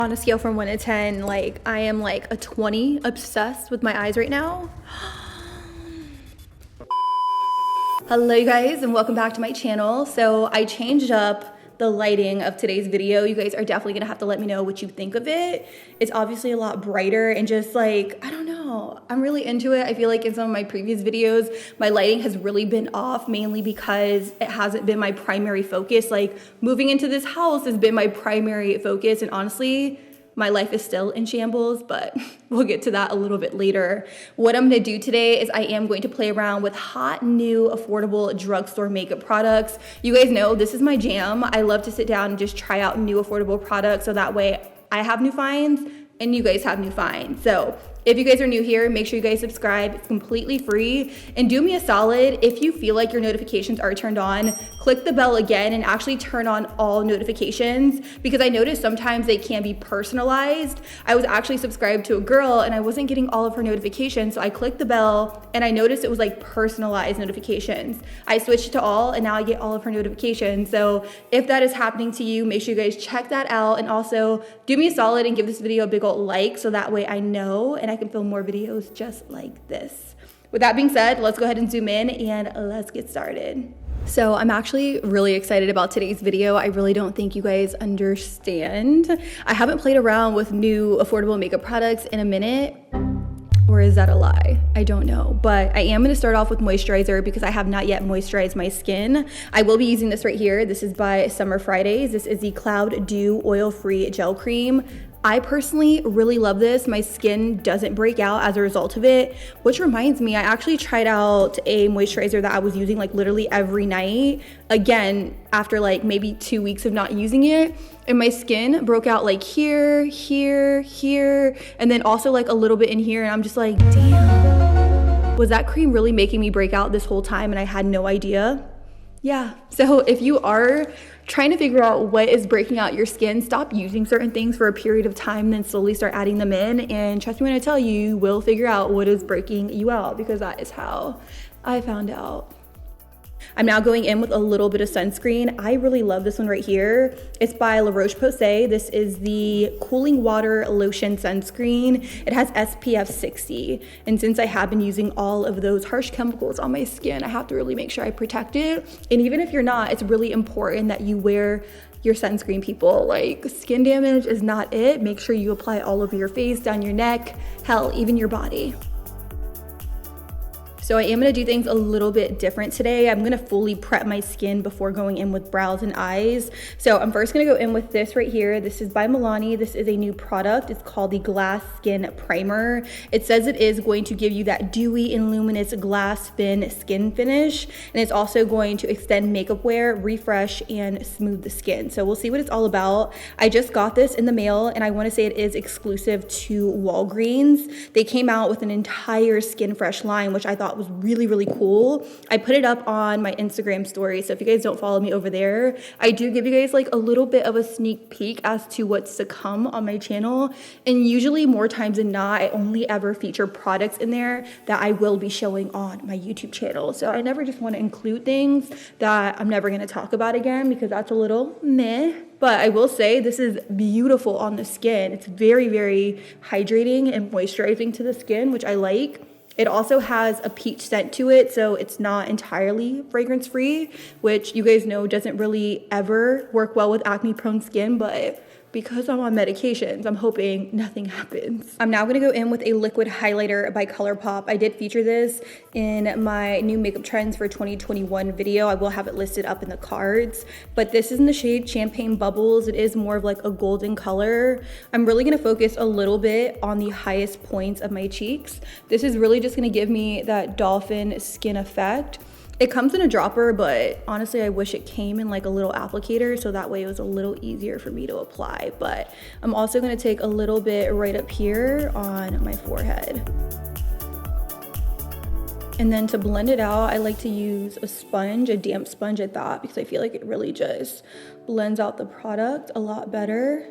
On a scale from 1 to 10, like I am like a 20, obsessed with my eyes right now. Hello you guys, and welcome back to my channel. So I changed up the lighting of today's video. You guys are definitely gonna have to let me know what you think of it. It's obviously a lot brighter and just like, I don't know, I'm really into it. I feel like in some of my previous videos, my lighting has really been off, mainly because it hasn't been my primary focus. Like moving into this house has been my primary focus, and honestly, my life is still in shambles, but we'll get to that a little bit later. What I'm gonna do today is I am going to play around with hot, new, affordable drugstore makeup products. You guys know this is my jam. I love to sit down and just try out new affordable products so that way I have new finds and you guys have new finds. So if you guys are new here, make sure you guys subscribe. It's completely free. And do me a solid, if you feel like your notifications are turned on, click the bell again and actually turn on all notifications, because I noticed sometimes they can be personalized. I was actually subscribed to a girl and I wasn't getting all of her notifications, so I clicked the bell and I noticed it was like personalized notifications. I switched to all and now I get all of her notifications. So if that is happening to you, make sure you guys check that out, and also do me a solid and give this video a big old like so that way I know and I can film more videos just like this. With that being said, let's go ahead and zoom in and let's get started. So I'm actually really excited about today's video. I really don't think you guys understand. I haven't played around with new affordable makeup products in a minute. Or is that a lie? I don't know. But I am gonna start off with moisturizer because I have not yet moisturized my skin. I will be using this right here. This is by Summer Fridays. This is the Cloud Dew Oil-Free Gel Cream. I personally really love this. My skin doesn't break out as a result of it, which reminds me, I actually tried out a moisturizer that I was using like literally every night, again, after like maybe 2 weeks of not using it, and my skin broke out like here, here, here, and then also like a little bit in here, and I'm just like, damn, was that cream really making me break out this whole time and I had no idea? Yeah, so if you are trying to figure out what is breaking out your skin, stop using certain things for a period of time, then slowly start adding them in. And trust me when I tell you, you will figure out what is breaking you out, because that is how I found out. I'm now going in with a little bit of sunscreen. I really love this one right here. It's by La Roche-Posay. This is the Cooling Water Lotion Sunscreen. It has SPF 60. And since I have been using all of those harsh chemicals on my skin, I have to really make sure I protect it. And even if you're not, it's really important that you wear your sunscreen, people. Like, skin damage is not it. Make sure you apply all over your face, down your neck, hell, even your body. So I am gonna do things a little bit different today. I'm gonna fully prep my skin before going in with brows and eyes. So I'm first gonna go in with this right here. This is by Milani. This is a new product. It's called the Glass Skin Primer. It says it is going to give you that dewy and luminous glass fin skin finish. And it's also going to extend makeup wear, refresh, and smooth the skin. So we'll see what it's all about. I just got this in the mail, and I wanna say it is exclusive to Walgreens. They came out with an entire Skin Fresh line, which I thought was really, really cool. I put it up on my Instagram story, so if you guys don't follow me over there, I do give you guys like a little bit of a sneak peek as to what's to come on my channel. And usually, more times than not, I only ever feature products in there that I will be showing on my YouTube channel. So I never just want to include things that I'm never going to talk about again, because that's a little meh. But I will say this is beautiful on the skin. It's very, very hydrating and moisturizing to the skin, which I like. It also has a peach scent to it, so it's not entirely fragrance free, which you guys know doesn't really ever work well with acne prone skin, but because I'm on medications, I'm hoping nothing happens. I'm now gonna go in with a liquid highlighter by ColourPop. I did feature this in my new makeup trends for 2021 video. I will have it listed up in the cards, but this is in the shade Champagne Bubbles. It is more of like a golden color. I'm really gonna focus a little bit on the highest points of my cheeks. This is really just gonna give me that dolphin skin effect. It comes in a dropper, but honestly, I wish it came in like a little applicator, so that way it was a little easier for me to apply. But I'm also gonna take a little bit right up here on my forehead. And then to blend it out, I like to use a sponge, a damp sponge I thought, because I feel like it really just blends out the product a lot better.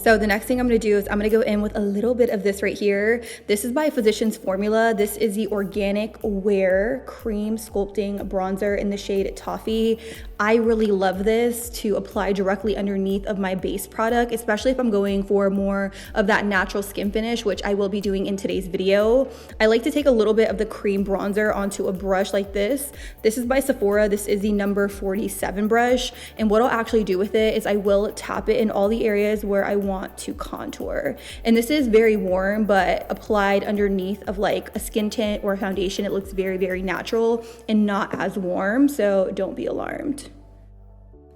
So the next thing I'm gonna do is I'm gonna go in with a little bit of this right here. This is by Physicians Formula. This is the Organic Wear Cream Sculpting Bronzer in the shade Toffee. I really love this to apply directly underneath of my base product, especially if I'm going for more of that natural skin finish, which I will be doing in today's video. I like to take a little bit of the cream bronzer onto a brush like this. This is by Sephora. This is the number 47 brush. And what I'll actually do with it is I will tap it in all the areas where I want to contour. And this is very warm, but applied underneath of like a skin tint or a foundation, it looks very, very natural and not as warm. So don't be alarmed.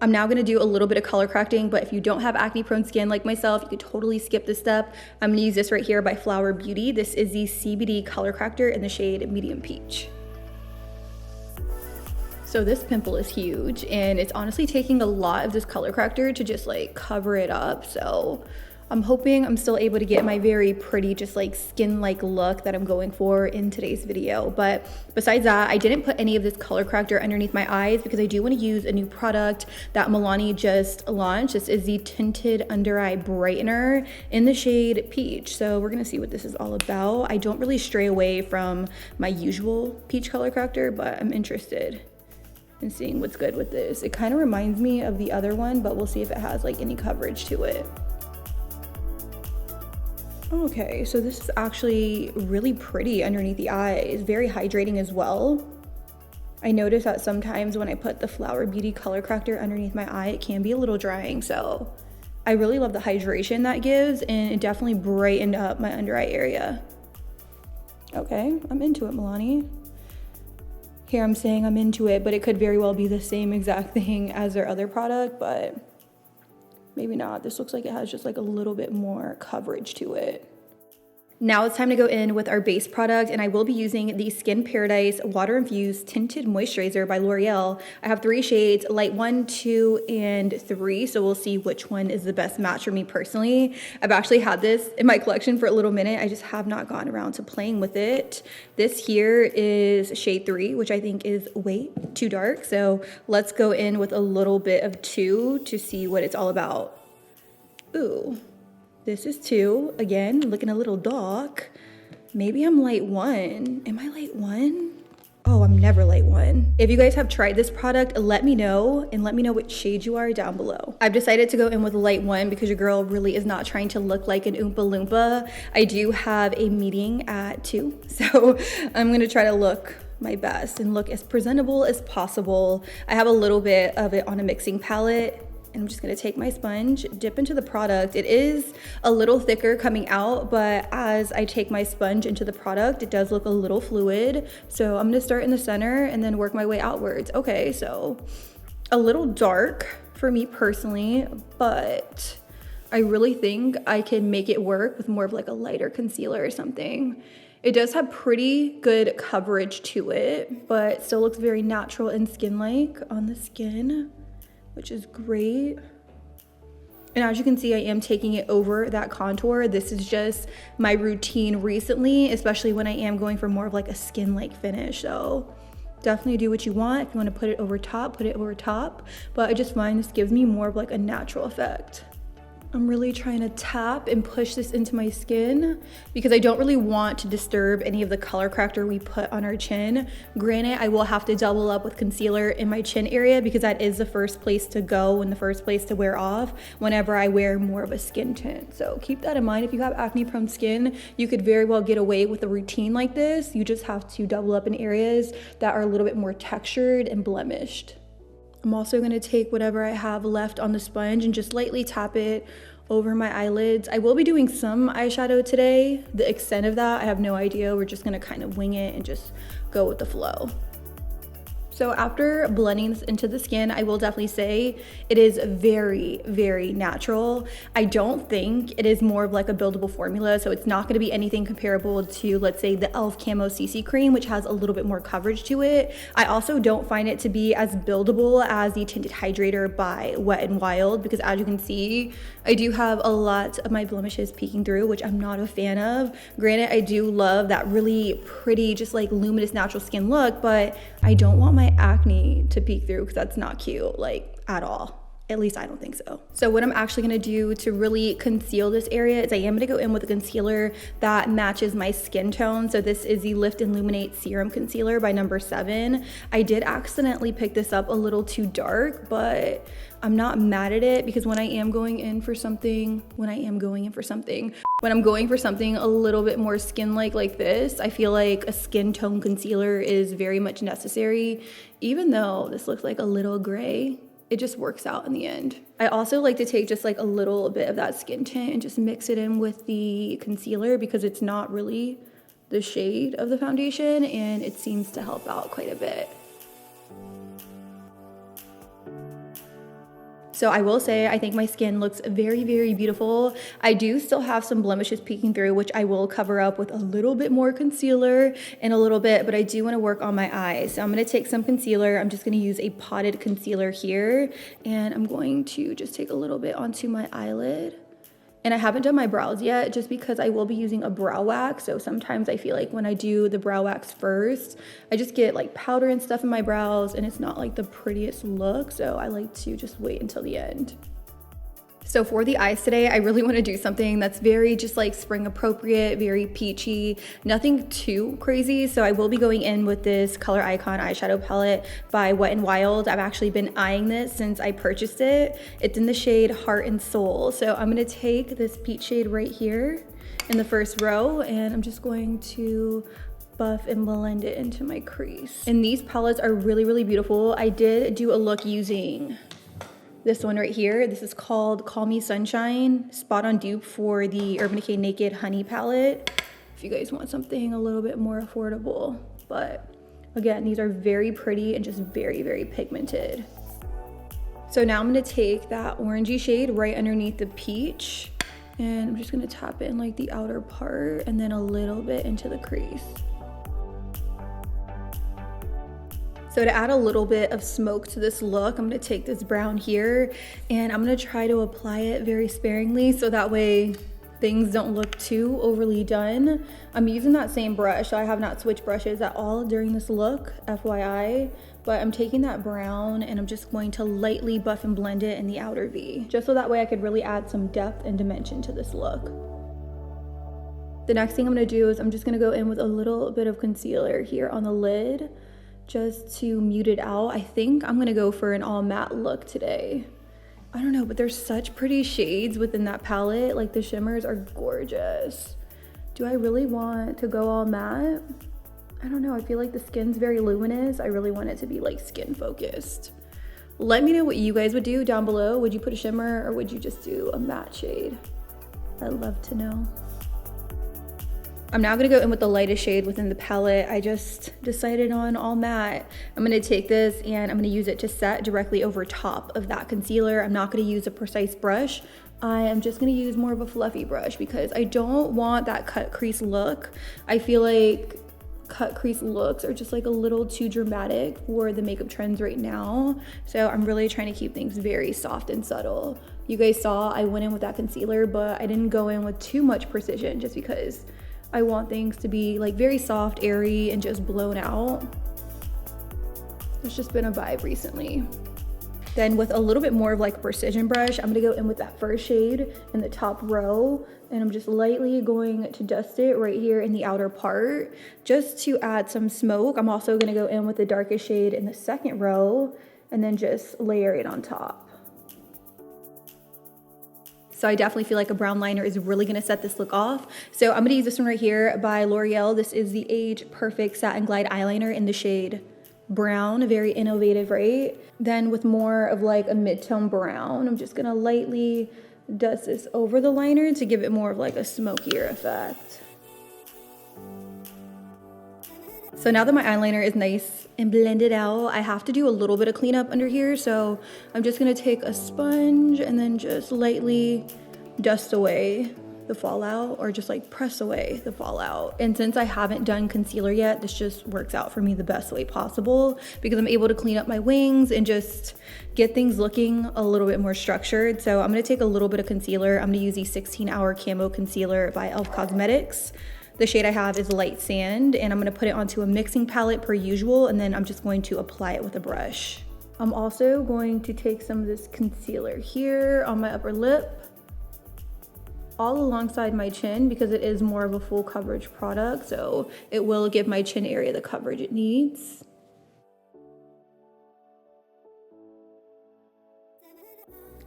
I'm now gonna do a little bit of color correcting, but if you don't have acne prone skin like myself, you could totally skip this step. I'm gonna use this right here by Flower Beauty. This is the CBD color corrector in the shade Medium Peach. So this pimple is huge and it's honestly taking a lot of this color corrector to just like cover it up. So I'm hoping I'm still able to get my very pretty, just like skin-like look that I'm going for in today's video. But besides that, I didn't put any of this color corrector underneath my eyes because I do want to use a new product that Milani just launched. This is the Tinted Under Eye Brightener in the shade Peach. So we're gonna see what this is all about. I don't really stray away from my usual peach color corrector, but I'm interested in seeing what's good with this. It kind of reminds me of the other one, but we'll see if it has like any coverage to it. Okay, so this is actually really pretty underneath the eyes, very hydrating as well. I notice that sometimes when I put the Flower Beauty color corrector underneath my eye, it can be a little drying. So I really love the hydration that gives, and it definitely brightened up my under eye area. Okay, I'm into it, Milani. Here I'm saying I'm into it, but it could very well be the same exact thing as their other product, but maybe not. This looks like it has just like a little bit more coverage to it. Now it's time to go in with our base product, and I will be using the Skin Paradise Water Infused Tinted Moisturizer by L'Oreal. I have 3 shades, light 1, 2, and 3, so we'll see which one is the best match for me personally. I've actually had this in my collection for a little minute. I just have not gotten around to playing with it. This here is shade 3, which I think is way too dark, so let's go in with a little bit of 2 to see what it's all about. Ooh. This is 2, again, looking a little dark. Maybe I'm light 1. Am I light 1? Oh, I'm never light 1. If you guys have tried this product, let me know, and let me know which shade you are down below. I've decided to go in with light 1 because your girl really is not trying to look like an Oompa Loompa. I do have a meeting at 2, so I'm gonna try to look my best and look as presentable as possible. I have a little bit of it on a mixing palette. And I'm just gonna take my sponge, dip into the product. It is a little thicker coming out, but as I take my sponge into the product, it does look a little fluid. So I'm gonna start in the center and then work my way outwards. Okay, so a little dark for me personally, but I really think I can make it work with more of like a lighter concealer or something. It does have pretty good coverage to it, but still looks very natural and skin-like on the skin, which is great. And as you can see, I am taking it over that contour. This is just my routine recently, especially when I am going for more of like a skin-like finish. So definitely do what you want. If you want to put it over top, put it over top. But I just find this gives me more of like a natural effect. I'm really trying to tap and push this into my skin because I don't really want to disturb any of the color corrector we put on our chin. Granted, I will have to double up with concealer in my chin area because that is the first place to go and the first place to wear off whenever I wear more of a skin tint. So keep that in mind. If you have acne prone skin, you could very well get away with a routine like this. You just have to double up in areas that are a little bit more textured and blemished. I'm also gonna take whatever I have left on the sponge and just lightly tap it over my eyelids. I will be doing some eyeshadow today. The extent of that, I have no idea. We're just gonna kind of wing it and just go with the flow. So after blending this into the skin, I will definitely say it is very, very natural. I don't think it is more of like a buildable formula, so it's not gonna be anything comparable to, let's say, the e.l.f. Camo CC Cream, which has a little bit more coverage to it. I also don't find it to be as buildable as the Tinted Hydrator by Wet n Wild, because as you can see, I do have a lot of my blemishes peeking through, which I'm not a fan of. Granted, I do love that really pretty, just like luminous natural skin look, but I don't want my acne to peek through because that's not cute, like at all. At least I don't think so. So what I'm actually gonna do to really conceal this area is I am gonna go in with a concealer that matches my skin tone. So this is the Lift and Illuminate Serum Concealer by number 7. I did accidentally pick this up a little too dark, but I'm not mad at it because when I'm going for something a little bit more skin-like like this, I feel like a skin tone concealer is very much necessary. Even though this looks like a little gray, it just works out in the end. I also like to take just like a little bit of that skin tint and just mix it in with the concealer because it's not really the shade of the foundation and it seems to help out quite a bit. So I will say, I think my skin looks very, very beautiful. I do still have some blemishes peeking through, which I will cover up with a little bit more concealer in a little bit, but I do want to work on my eyes. So I'm going to take some concealer. I'm just going to use a potted concealer here, and I'm going to just take a little bit onto my eyelid. And I haven't done my brows yet just because I will be using a brow wax. So sometimes I feel like when I do the brow wax first, I just get like powder and stuff in my brows and it's not like the prettiest look. So I like to just wait until the end. So for the eyes today, I really want to do something that's very just like spring appropriate, very peachy, nothing too crazy. So I will be going in with this Color Icon eyeshadow palette by Wet n Wild. I've actually been eyeing this since I purchased it. It's in the shade Heart and Soul. So I'm going to take this peach shade right here in the first row, and I'm just going to buff and blend it into my crease. And these palettes are really, really beautiful. I did do a look using this one right here. This is called Call Me Sunshine, spot on dupe for the Urban Decay Naked Honey palette, if you guys want something a little bit more affordable. But again, these are very pretty and just very, very pigmented. So now I'm gonna take that orangey shade right underneath the peach, and I'm just gonna tap it in like the outer part and then a little bit into the crease. So to add a little bit of smoke to this look, I'm gonna take this brown here and I'm gonna try to apply it very sparingly so that way things don't look too overly done. I'm using that same brush, so I have not switched brushes at all during this look, FYI, but I'm taking that brown and I'm just going to lightly buff and blend it in the outer V, just so that way I could really add some depth and dimension to this look. The next thing I'm gonna do is I'm just gonna go in with a little bit of concealer here on the lid, just to mute it out. I think I'm gonna go for an all matte look today. I don't know, but there's such pretty shades within that palette. Like the shimmers are gorgeous. Do I really want to go all matte? I don't know, I feel like the skin's very luminous. I really want it to be like skin focused. Let me know what you guys would do down below. Would you put a shimmer or would you just do a matte shade? I'd love to know. I'm now gonna go in with the lightest shade within the palette. I just decided on all matte. I'm gonna take this and I'm gonna use it to set directly over top of that concealer. I'm not gonna use a precise brush. I am just gonna use more of a fluffy brush because I don't want that cut crease look. I feel like cut crease looks are just like a little too dramatic for the makeup trends right now. So I'm really trying to keep things very soft and subtle. You guys saw I went in with that concealer, but I didn't go in with too much precision just because I want things to be like very soft, airy, and just blown out. It's just been a vibe recently. Then with a little bit more of like a precision brush, I'm gonna go in with that first shade in the top row, and I'm just lightly going to dust it right here in the outer part, just to add some smoke. I'm also gonna go in with the darkest shade in the second row, and then just layer it on top. So I definitely feel like a brown liner is really gonna set this look off. So I'm gonna use this one right here by L'Oreal. This is the Age Perfect Satin Glide Eyeliner in the shade brown, very innovative, right? Then with more of like a mid-tone brown, I'm just gonna lightly dust this over the liner to give it more of like a smokier effect. So now that my eyeliner is nice and blended out, I have to do a little bit of cleanup under here. So I'm just gonna take a sponge and then just lightly dust away the fallout, or just like press away the fallout. And since I haven't done concealer yet, this just works out for me the best way possible because I'm able to clean up my wings and just get things looking a little bit more structured. So I'm gonna take a little bit of concealer. I'm gonna use the 16-Hour Camo Concealer by e.l.f. Cosmetics. The shade I have is Light Sand, and I'm gonna put it onto a mixing palette per usual, and then I'm just going to apply it with a brush. I'm also going to take some of this concealer here on my upper lip, all alongside my chin, because it is more of a full coverage product, so it will give my chin area the coverage it needs.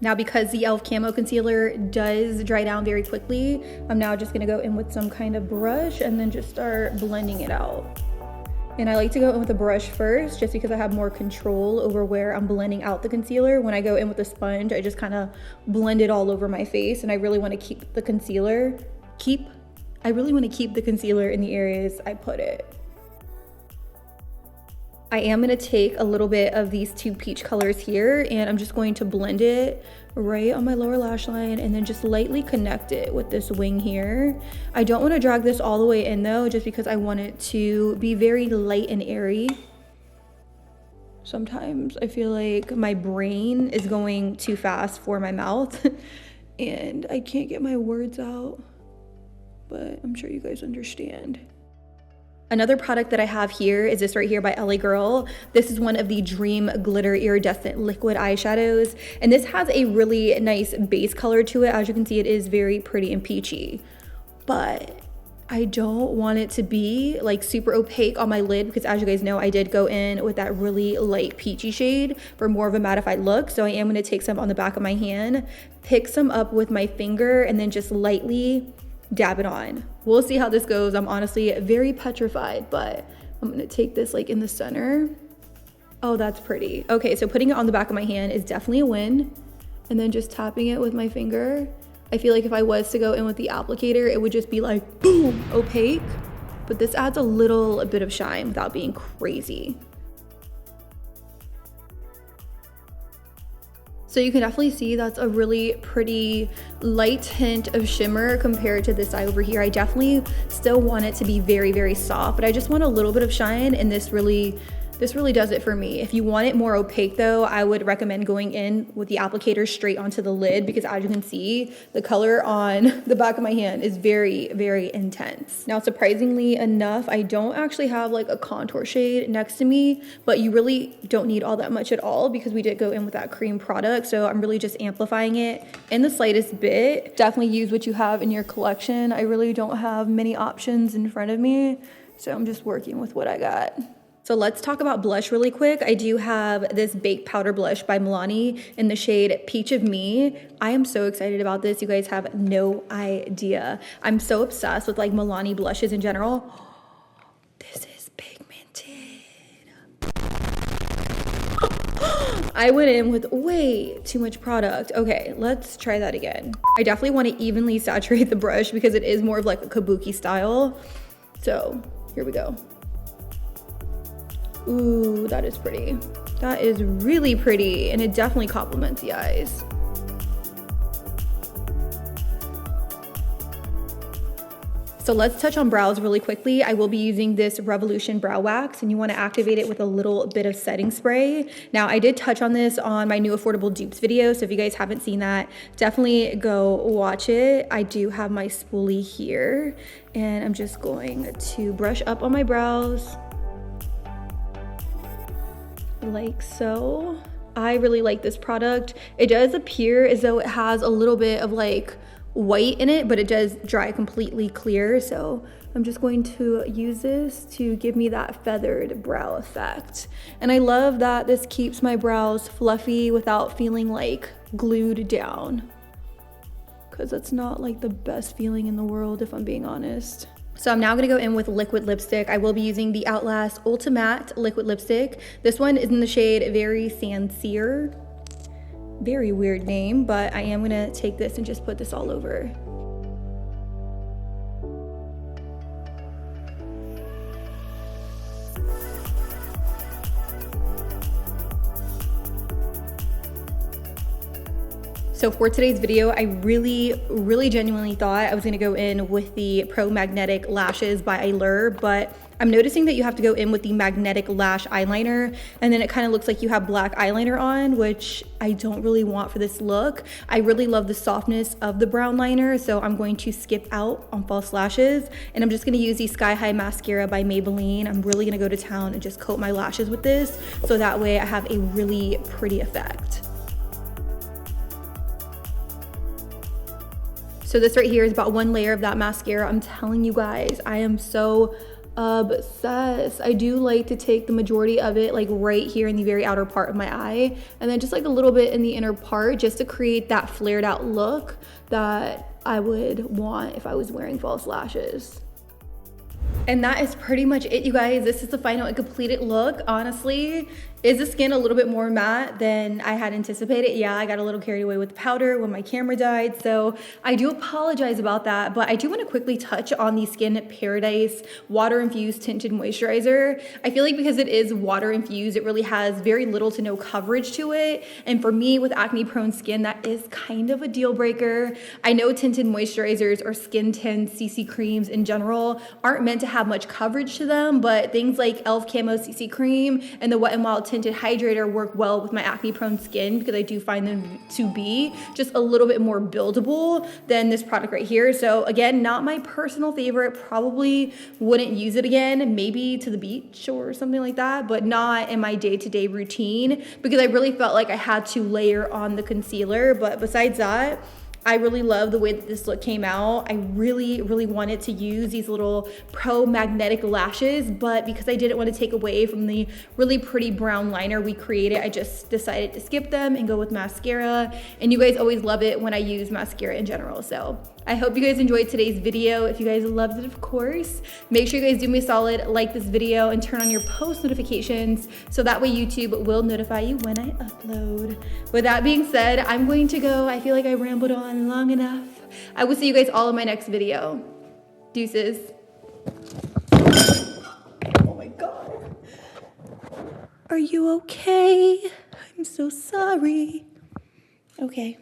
Now, because the e.l.f. Camo Concealer does dry down very quickly, I'm now just gonna go in with some kind of brush and then just start blending it out. And I like to go in with a brush first, just because I have more control over where I'm blending out the concealer. When I go in with a sponge, I just kind of blend it all over my face, and I really want to keep the concealer, I really want to keep the concealer in the areas I put it. I am going to take a little bit of these two peach colors here, and I'm just going to blend it right on my lower lash line and then just lightly connect it with this wing here. I don't want to drag this all the way in though, just because I want it to be very light and airy. Sometimes I feel like my brain is going too fast for my mouth and I can't get my words out, but I'm sure you guys understand. Another product that I have here is this right here by LA Girl. This is one of the Dream Glitter Iridescent Liquid Eyeshadows, and this has a really nice base color to it. As you can see, it is very pretty and peachy, but I don't want it to be like super opaque on my lid, because as you guys know, I did go in with that really light peachy shade for more of a mattified look. So I am going to take some on the back of my hand, pick some up with my finger, and then just lightly dab it on. We'll see how this goes. I'm honestly very petrified, but I'm gonna take this like in the center. Oh, that's pretty. Okay, so putting it on the back of my hand is definitely a win, and then just tapping it with my finger. I feel like if I was to go in with the applicator, it would just be like boom, opaque, but this adds a little bit of shine without being crazy. So you can definitely see that's a really pretty light hint of shimmer compared to this eye over here. I definitely still want it to be very, very soft, but I just want a little bit of shine, and this really does it for me. If you want it more opaque though, I would recommend going in with the applicator straight onto the lid, because as you can see, the color on the back of my hand is very, very intense. Now, surprisingly enough, I don't actually have like a contour shade next to me, but you really don't need all that much at all, because we did go in with that cream product. So I'm really just amplifying it in the slightest bit. Definitely use what you have in your collection. I really don't have many options in front of me, so I'm just working with what I got. So let's talk about blush really quick. I do have this Baked Powder Blush by Milani in the shade Peach of Me. I am so excited about this. You guys have no idea. I'm so obsessed with like Milani blushes in general. This is pigmented. I went in with way too much product. Okay, let's try that again. I definitely want to evenly saturate the brush, because it is more of like a kabuki style. So here we go. Ooh, that is pretty. That is really pretty, and it definitely complements the eyes. So let's touch on brows really quickly. I will be using this Revolution Brow Wax, and you want to activate it with a little bit of setting spray. Now, I did touch on this on my new affordable dupes video, so if you guys haven't seen that, definitely go watch it. I do have my spoolie here, and I'm just going to brush up on my brows like so. I really like this product. It does appear as though it has a little bit of like white in it, but it does dry completely clear. So I'm just going to use this to give me that feathered brow effect. And I love that this keeps my brows fluffy without feeling like glued down, because that's not like the best feeling in the world, if I'm being honest. So I'm now gonna go in with liquid lipstick. I will be using the Outlast Ultimate liquid lipstick. This one is in the shade Very Sincere. Very weird name, but I am gonna take this and just put this all over. So for today's video, I really genuinely thought I was gonna go in with the Pro Magnetic Lashes by Allure, but I'm noticing that you have to go in with the magnetic lash eyeliner, and then it kind of looks like you have black eyeliner on, which I don't really want for this look. I really love the softness of the brown liner, so I'm going to skip out on false lashes, and I'm just gonna use the Sky High Mascara by Maybelline. I'm really gonna go to town and just coat my lashes with this, so that way I have a really pretty effect. So this right here is about 1 layer of that mascara. I'm telling you guys, I am so obsessed. I do like to take the majority of it like right here in the very outer part of my eye, and then just like a little bit in the inner part, just to create that flared out look that I would want if I was wearing false lashes. And that is pretty much it, you guys. This is the final and completed look. Honestly, is the skin a little bit more matte than I had anticipated? Yeah, I got a little carried away with the powder when my camera died, so I do apologize about that, but I do want to quickly touch on the Skin Paradise Water Infused Tinted Moisturizer. I feel like because it is water infused, it really has very little to no coverage to it, and for me with acne prone skin, that is kind of a deal breaker. I know tinted moisturizers or skin tints, CC creams in general aren't meant to have much coverage to them, but things like e.l.f. Camo CC cream and the Wet n Wild Tinted Hydrator work well with my acne prone skin, because I do find them to be just a little bit more buildable than this product right here. So again, not my personal favorite, probably wouldn't use it again, maybe to the beach or something like that, but not in my day-to-day routine, because I really felt like I had to layer on the concealer. But besides that, I really love the way that this look came out. I really wanted to use these little pro magnetic lashes, but because I didn't want to take away from the really pretty brown liner we created, I just decided to skip them and go with mascara. And you guys always love it when I use mascara in general. So I hope you guys enjoyed today's video. If you guys loved it, of course, make sure you guys do me a solid, like this video and turn on your post notifications, so that way YouTube will notify you when I upload. With that being said, I'm going to go. I feel like I rambled on long enough. I will see you guys all in my next video. Deuces. Oh my God. Are you okay? I'm so sorry. Okay.